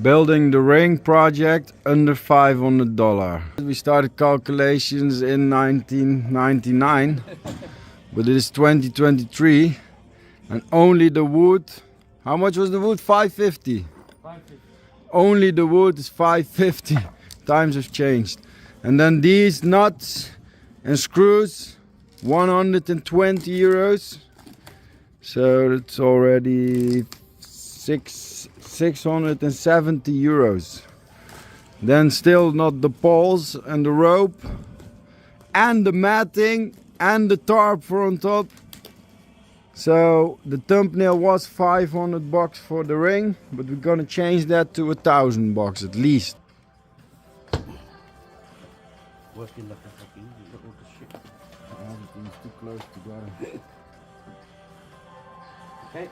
Building the ring project under $500. We started calculations in 1999, but it is 2023 and only the wood, how much was the wood? 550. 550. Only the wood is 550. Times have changed. And then these nuts and screws, 120 euros. So it's already 670 euros. Then still not the poles and the rope and the matting and the tarp for on top. So the thumbnail was 500 bucks for the ring, but we're gonna change that to 1,000 bucks at least. Working like a fucking little shit. Everything's too close together. Okay.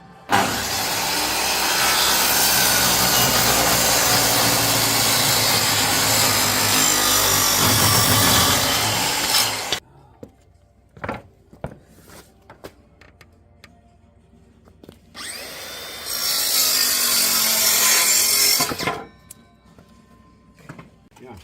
Yeah.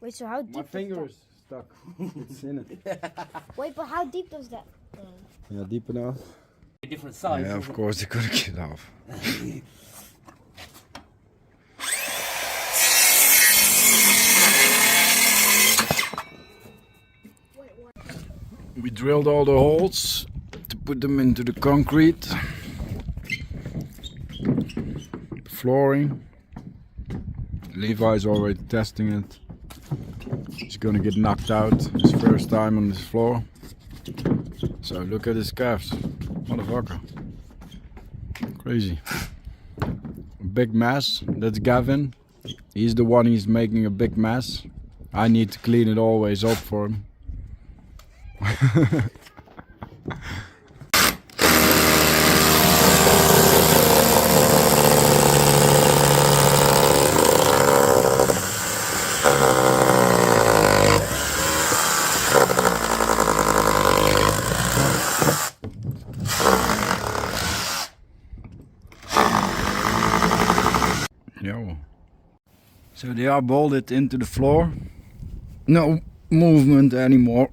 Wait, so how deep? My finger is stuck. It's in it. Wait, but how deep does that go? Yeah, deep enough. Different size. Yeah, of course, they couldn't get off. We drilled all the holes to put them into the concrete. The flooring. Levi's already testing it. He's gonna get knocked out his first time on this floor. So look at his calves. Motherfucker. Crazy. A big mess. That's Gavin. He's the one who's making a big mess. I need to clean it always up for him. Yo. So they are bolted into the floor. No movement anymore.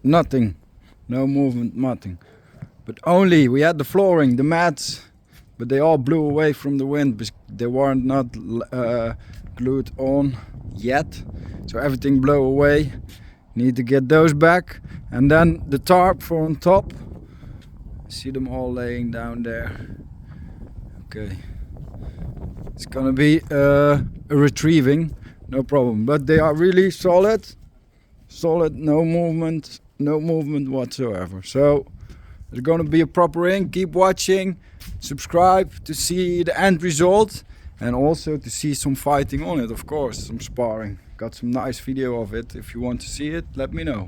Nothing. No movement, nothing. But only we had the flooring, the mats, but they all blew away from the wind because they weren't not glued on yet. So everything blew away. Need to get those back. And then the tarp for on top. See them all laying down there. Okay. It's gonna be a retrieving, no problem. But they are really solid. Solid, no movement whatsoever. So it's gonna be a proper ring. Keep watching, subscribe to see the end result and also to see some fighting on it, of course, some sparring. Got some nice video of it. If you want to see it, let me know.